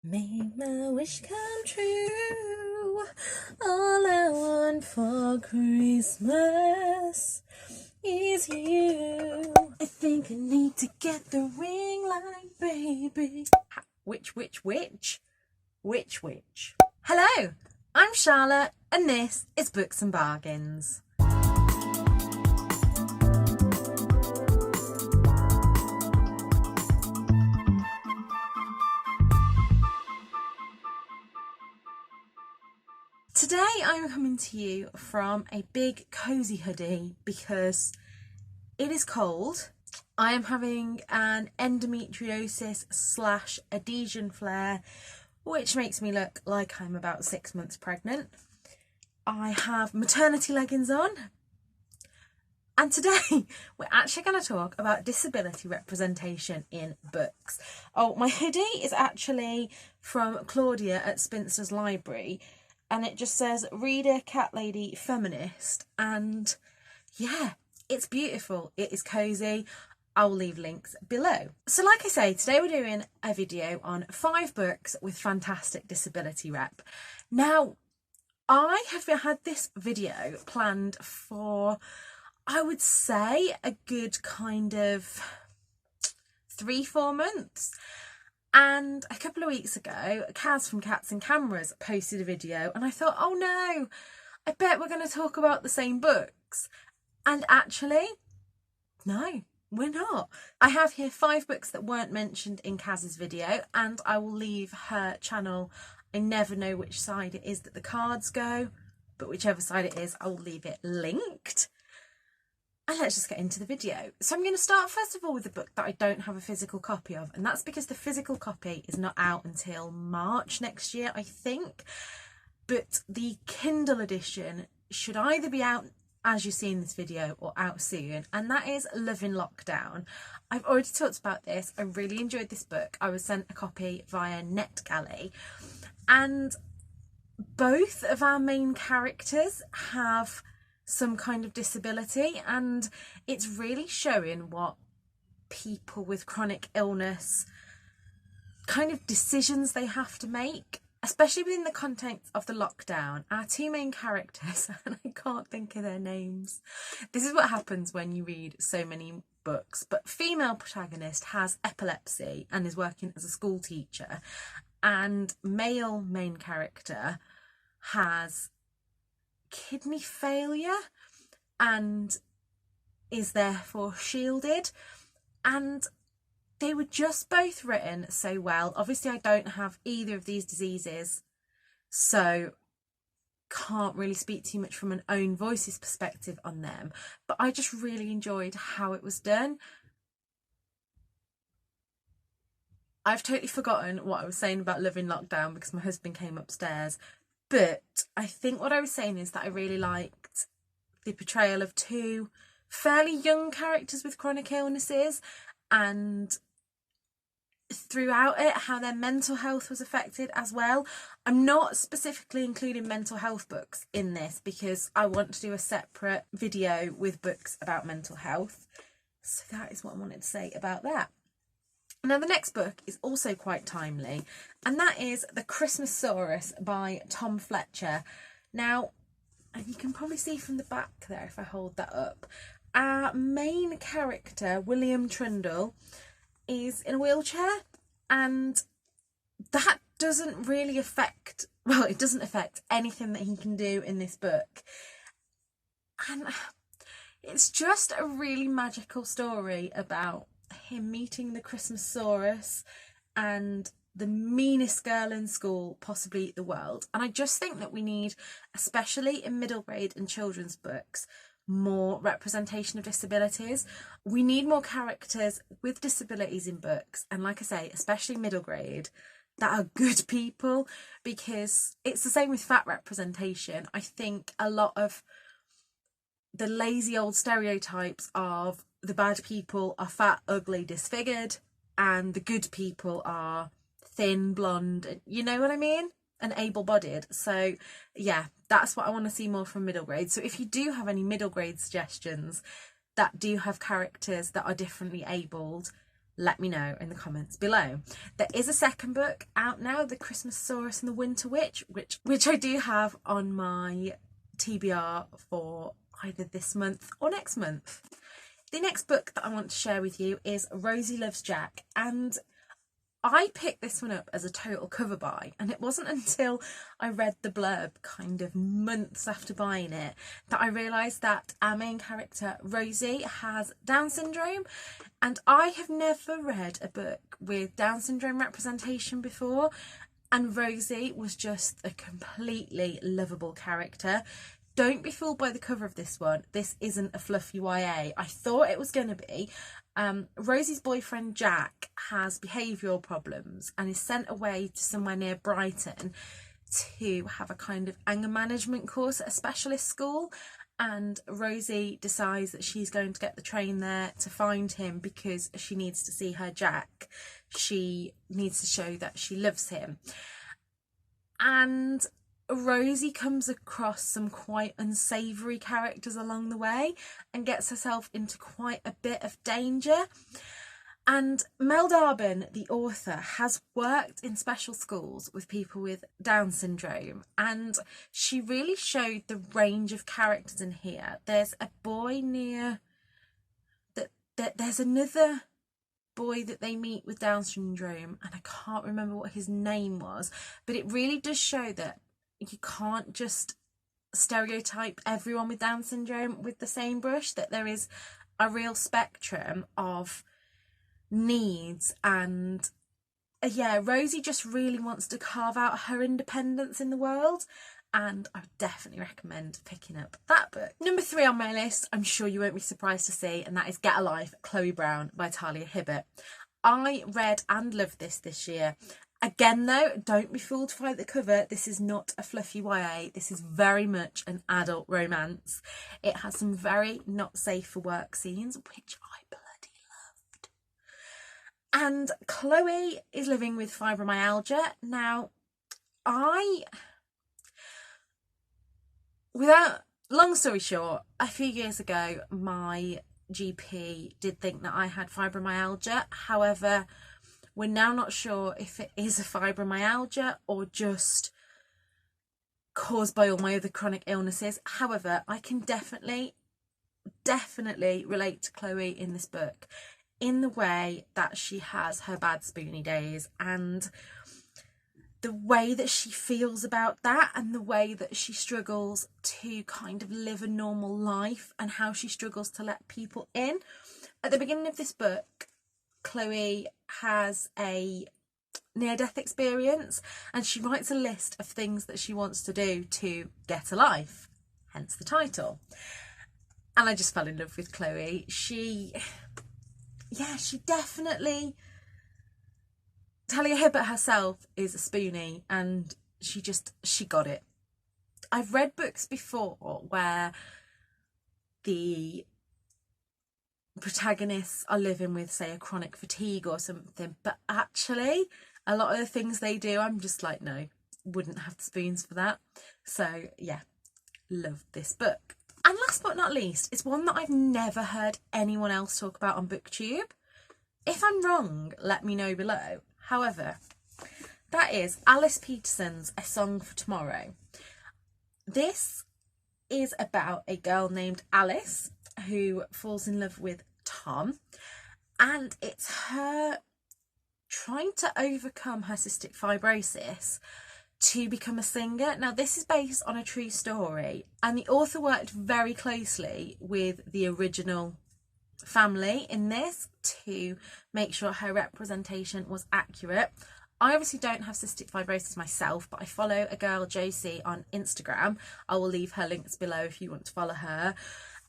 Make my wish come true. All I want for Christmas is you. I think I need to get the ring light, baby. Which? Hello, I'm Charlotte, and this is Books and Bargains. Today I'm coming to you from a big cozy hoodie because it is cold. I am having an endometriosis / adhesion flare, which makes me look like I'm about 6 months pregnant. I have maternity leggings on. And today we're actually going to talk about disability representation in books. Oh, my hoodie is actually from Claudia at Spinster's Library. And it just says reader, cat lady, feminist. And yeah, it's beautiful. It is cozy. I'll leave links below. So like I say, today we're doing a video on 5 books with fantastic disability rep. Now, I have had this video planned for, I would say, a good kind of 3-4 months. And a couple of weeks ago, Kaz from Cats and Cameras posted a video and I thought, oh no, I bet we're going to talk about the same books. And actually, no, we're not. I have here 5 books that weren't mentioned in Kaz's video, and I will leave her channel. I never know which side it is that the cards go, but whichever side it is, I will leave it linked. And let's just get into the video. So I'm going to start first of all with the book that I don't have a physical copy of, and that's because the physical copy is not out until March next year, I think. But the Kindle edition should either be out as you see in this video or out soon, and that is Love in Lockdown. I've already talked about this. I really enjoyed this book. I was sent a copy via NetGalley, and both of our main characters have some kind of disability, and it's really showing what people with chronic illness kind of decisions they have to make, especially within the context of the lockdown. Our 2 main characters, and I can't think of their names. This is what happens when you read so many books, but female protagonist has epilepsy and is working as a school teacher, and male main character has kidney failure and is therefore shielded. And they were just both written so well. Obviously I don't have either of these diseases, so can't really speak too much from an own voices perspective on them, but I just really enjoyed how it was done. I've totally forgotten what I was saying about Love in Lockdown because my husband came upstairs. But I think what I was saying is that I really liked the portrayal of 2 fairly young characters with chronic illnesses, and throughout it, how their mental health was affected as well. I'm not specifically including mental health books in this because I want to do a separate video with books about mental health. So that is what I wanted to say about that. Now, the next book is also quite timely, and that is The Christmassaurus by Tom Fletcher. Now, and you can probably see from the back there if I hold that up, our main character, William Trundle, is in a wheelchair, and that doesn't really affect, well, it doesn't affect anything that he can do in this book. And it's just a really magical story about him meeting the Christmassaurus and the meanest girl in school, possibly the world. And I just think that we need, especially in middle grade and children's books, more representation of disabilities. We need more characters with disabilities in books, and like I say, especially middle grade, that are good people, because it's the same with fat representation. I think a lot of the lazy old stereotypes of the bad people are fat, ugly, disfigured, and the good people are thin, blonde, you know what I mean? And able-bodied. So yeah, that's what I want to see more from middle grade. So if you do have any middle grade suggestions that do have characters that are differently abled, let me know in the comments below. There is a second book out now, The Christmassaurus and the Winter Witch, which I do have on my TBR for either this month or next month. The next book that I want to share with you is Rosie Loves Jack, and I picked this one up as a total cover buy, and it wasn't until I read the blurb kind of months after buying it that I realised that our main character Rosie has Down syndrome, and I have never read a book with Down syndrome representation before, and Rosie was just a completely lovable character. Don't be fooled by the cover of this one. This isn't a fluffy YA. I thought it was going to be. Rosie's boyfriend Jack has behavioural problems and is sent away to somewhere near Brighton to have a kind of anger management course at a specialist school, and Rosie decides that she's going to get the train there to find him because she needs to see her Jack. She needs to show that she loves him. And Rosie comes across some quite unsavoury characters along the way and gets herself into quite a bit of danger. And Mel Darbin, the author, has worked in special schools with people with Down syndrome, and she really showed the range of characters in here. There's a boy near there's another boy that they meet with Down syndrome, and I can't remember what his name was, but it really does show that you can't just stereotype everyone with Down syndrome with the same brush, that there is a real spectrum of needs. And yeah, Rosie just really wants to carve out her independence in the world, and I would definitely recommend picking up that book. Number 3 on my list, I'm sure you won't be surprised to see, and that is Get a Life, Chloe Brown by Talia Hibbert. I read and loved this year. Again though, don't be fooled by the cover. This is not a fluffy YA. This is very much an adult romance. It has some very not safe for work scenes, which I bloody loved. And Chloe is living with fibromyalgia. Now, long story short, a few years ago, my GP did think that I had fibromyalgia. However, we're now not sure if it is a fibromyalgia or just caused by all my other chronic illnesses. However, I can definitely relate to Chloe in this book in the way that she has her bad spoony days, and the way that she feels about that, and the way that she struggles to kind of live a normal life, and how she struggles to let people in. At the beginning of this book, Chloe has a near-death experience, and she writes a list of things that she wants to do to get a life, hence the title. And I just fell in love with Chloe. She definitely, Talia Hibbert herself is a spoonie, and she got it. I've read books before where the protagonists are living with, say, a chronic fatigue or something, but actually a lot of the things they do, I'm just like, no, wouldn't have the spoons for that. So yeah, love this book. And last but not least, it's one that I've never heard anyone else talk about on BookTube. If I'm wrong, let me know below. However, that is Alice Peterson's A Song for Tomorrow. This is about a girl named Alice who falls in love with Tom, and it's her trying to overcome her cystic fibrosis to become a singer. Now, this is based on a true story, and the author worked very closely with the original family in this to make sure her representation was accurate. I obviously don't have cystic fibrosis myself, but I follow a girl, Josie, on Instagram. I will leave her links below if you want to follow her.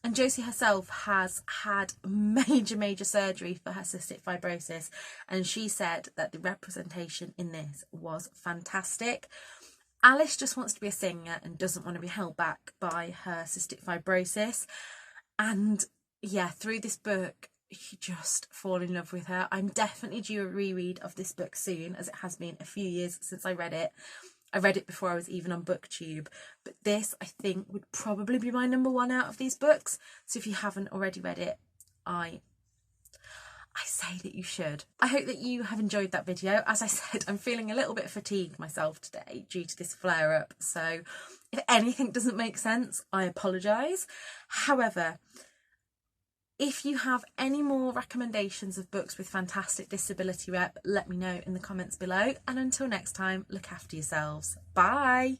And Josie herself has had major surgery for her cystic fibrosis, and she said that the representation in this was fantastic. Alice just wants to be a singer and doesn't want to be held back by her cystic fibrosis. And yeah, through this book, you just fall in love with her. I'm definitely due a reread of this book soon, as it has been a few years since I read it. I read it before I was even on BookTube, but this, I think, would probably be my number 1 out of these books. So if you haven't already read it, I I say that you should. I hope that you have enjoyed that video. As I said, I'm feeling a little bit fatigued myself today due to this flare up. So if anything doesn't make sense, I apologise. However, if you have any more recommendations of books with fantastic disability rep, let me know in the comments below. And until next time, look after yourselves. Bye.